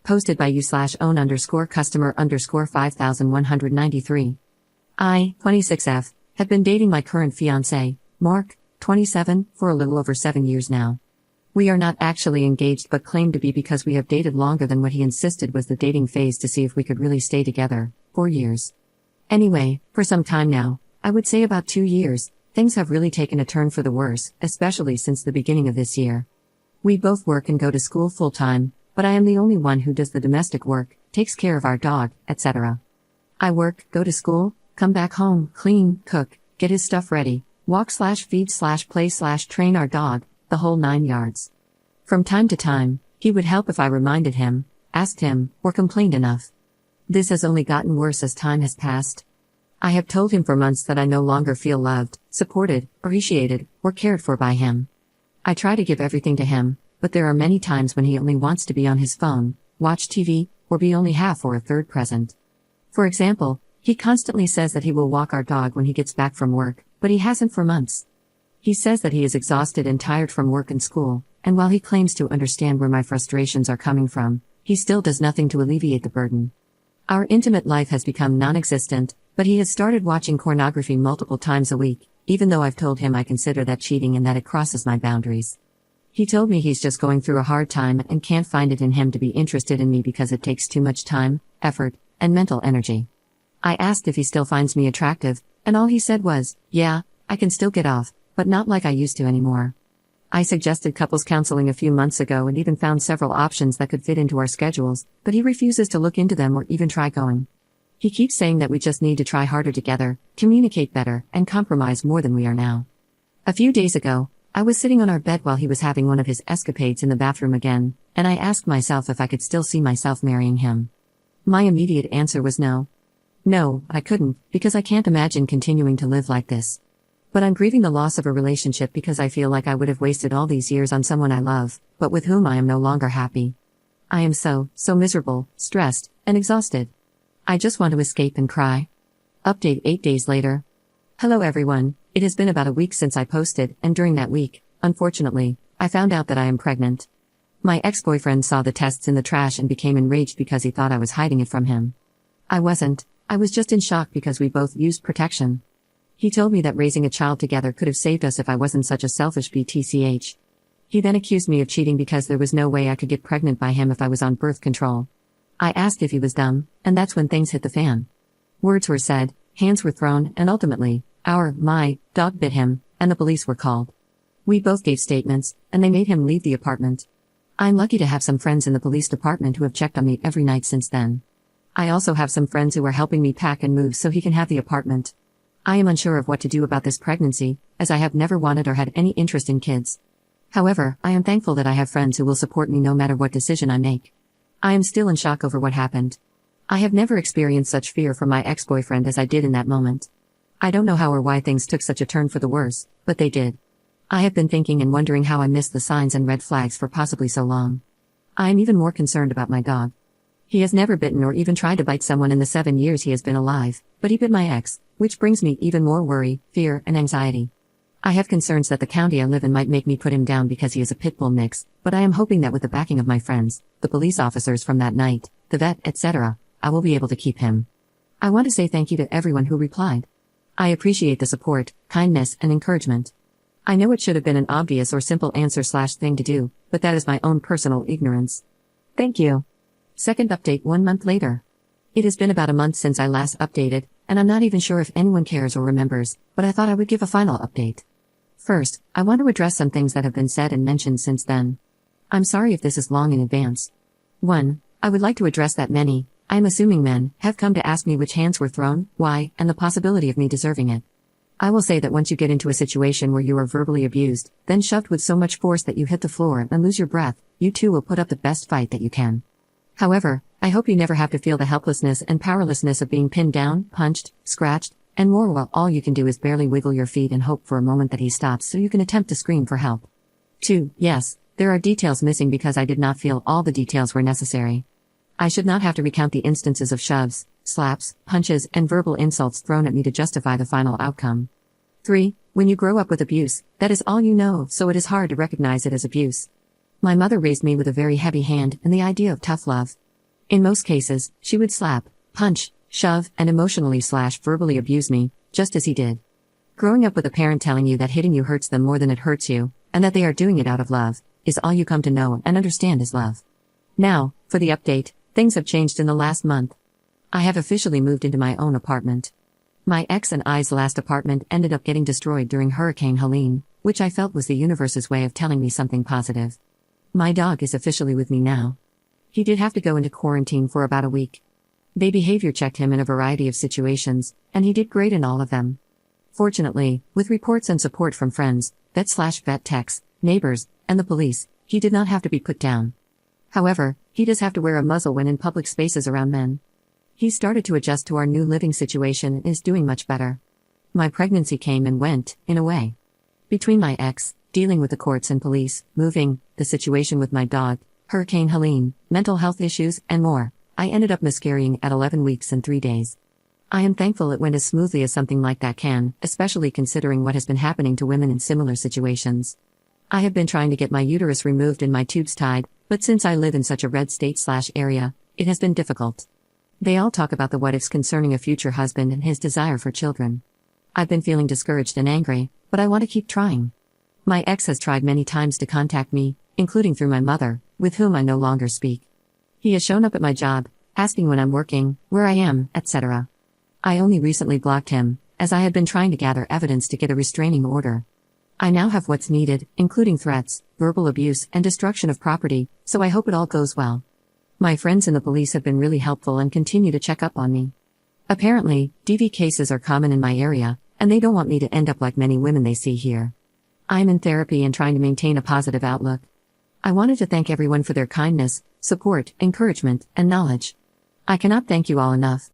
Posted by you/own_customer_5193. I, 26F, have been dating my current fiancé, Mark, 27, for a little over 7 years now. We are not actually engaged but claim to be because we have dated longer than what he insisted was the dating phase to see if we could really stay together, 4 years. Anyway, for some time now, I would say about 2 years, things have really taken a turn for the worse, especially since the beginning of this year. We both work and go to school full-time, but I am the only one who does the domestic work, takes care of our dog, etc. I work, go to school, come back home, clean, cook, get his stuff ready, walk/feed/play/train our dog, the whole 9 yards. From time to time, he would help if I reminded him, asked him, or complained enough. This has only gotten worse as time has passed. I have told him for months that I no longer feel loved, supported, appreciated, or cared for by him. I try to give everything to him, but there are many times when he only wants to be on his phone, watch TV, or be only half or a third present. For example, he constantly says that he will walk our dog when he gets back from work, but he hasn't for months. He says that he is exhausted and tired from work and school, and while he claims to understand where my frustrations are coming from, he still does nothing to alleviate the burden. Our intimate life has become non-existent, but he has started watching pornography multiple times a week, even though I've told him I consider that cheating and that it crosses my boundaries. He told me he's just going through a hard time and can't find it in him to be interested in me because it takes too much time, effort, and mental energy. I asked if he still finds me attractive, and all he said was, yeah, I can still get off, but not like I used to anymore. I suggested couples counseling a few months ago and even found several options that could fit into our schedules, but he refuses to look into them or even try going. He keeps saying that we just need to try harder together, communicate better, and compromise more than we are now. A few days ago, I was sitting on our bed while he was having one of his escapades in the bathroom again, and I asked myself if I could still see myself marrying him. My immediate answer was no. No, I couldn't, because I can't imagine continuing to live like this. But I'm grieving the loss of a relationship because I feel like I would have wasted all these years on someone I love, but with whom I am no longer happy. I am so miserable, stressed, and exhausted. I just want to escape and cry. Update 8 days later. Hello everyone, it has been about a week since I posted, and during that week, unfortunately, I found out that I am pregnant. My ex-boyfriend saw the tests in the trash and became enraged because he thought I was hiding it from him. I wasn't, I was just in shock because we both used protection. He told me that raising a child together could have saved us if I wasn't such a selfish BTCH. He then accused me of cheating because there was no way I could get pregnant by him if I was on birth control. I asked if he was dumb, and that's when things hit the fan. Words were said, hands were thrown, and ultimately, my dog bit him, and the police were called. We both gave statements, and they made him leave the apartment. I'm lucky to have some friends in the police department who have checked on me every night since then. I also have some friends who are helping me pack and move so he can have the apartment. I am unsure of what to do about this pregnancy, as I have never wanted or had any interest in kids. However, I am thankful that I have friends who will support me no matter what decision I make. I am still in shock over what happened. I have never experienced such fear from my ex-boyfriend as I did in that moment. I don't know how or why things took such a turn for the worse, but they did. I have been thinking and wondering how I missed the signs and red flags for possibly so long. I am even more concerned about my dog. He has never bitten or even tried to bite someone in the 7 years he has been alive, but he bit my ex, which brings me even more worry, fear, and anxiety. I have concerns that the county I live in might make me put him down because he is a pit bull mix, but I am hoping that with the backing of my friends, the police officers from that night, the vet, etc., I will be able to keep him. I want to say thank you to everyone who replied. I appreciate the support, kindness, and encouragement. I know it should have been an obvious or simple answer/thing to do, but that is my own personal ignorance. Thank you. Second update 1 month later. It has been about a month since I last updated, and I'm not even sure if anyone cares or remembers, but I thought I would give a final update. First, I want to address some things that have been said and mentioned since then. I'm sorry if this is long in advance. 1. I would like to address that many, I am assuming men, have come to ask me which hands were thrown, why, and the possibility of me deserving it. I will say that once you get into a situation where you are verbally abused, then shoved with so much force that you hit the floor and lose your breath, you too will put up the best fight that you can. However, I hope you never have to feel the helplessness and powerlessness of being pinned down, punched, scratched, and more while all you can do is barely wiggle your feet and hope for a moment that he stops so you can attempt to scream for help. 2. Yes, there are details missing because I did not feel all the details were necessary. I should not have to recount the instances of shoves, slaps, punches, and verbal insults thrown at me to justify the final outcome. 3. When you grow up with abuse, that is all you know, so it is hard to recognize it as abuse. My mother raised me with a very heavy hand and the idea of tough love. In most cases, she would slap, punch, shove, and emotionally/verbally abuse me, just as he did. Growing up with a parent telling you that hitting you hurts them more than it hurts you, and that they are doing it out of love, is all you come to know and understand is love. Now, for the update, things have changed in the last month. I have officially moved into my own apartment. My ex and I's last apartment ended up getting destroyed during Hurricane Helene, which I felt was the universe's way of telling me something positive. My dog is officially with me now. He did have to go into quarantine for about a week. They behavior checked him in a variety of situations, and he did great in all of them. Fortunately, with reports and support from friends, vet/vet techs, neighbors, and the police, he did not have to be put down. However, he does have to wear a muzzle when in public spaces around men. He started to adjust to our new living situation and is doing much better. My pregnancy came and went, in a way. Between my ex, dealing with the courts and police, moving, the situation with my dog, Hurricane Helene, mental health issues, and more, I ended up miscarrying at 11 weeks and 3 days. I am thankful it went as smoothly as something like that can, especially considering what has been happening to women in similar situations. I have been trying to get my uterus removed and my tubes tied, but since I live in such a red state/area, it has been difficult. They all talk about the what-ifs concerning a future husband and his desire for children. I've been feeling discouraged and angry, but I want to keep trying. My ex has tried many times to contact me, including through my mother, with whom I no longer speak. He has shown up at my job, asking when I'm working, where I am, etc. I only recently blocked him, as I had been trying to gather evidence to get a restraining order. I now have what's needed, including threats, verbal abuse, and destruction of property, so I hope it all goes well. My friends in the police have been really helpful and continue to check up on me. Apparently, DV cases are common in my area, and they don't want me to end up like many women they see here. I'm in therapy and trying to maintain a positive outlook. I wanted to thank everyone for their kindness, support, encouragement, and knowledge. I cannot thank you all enough.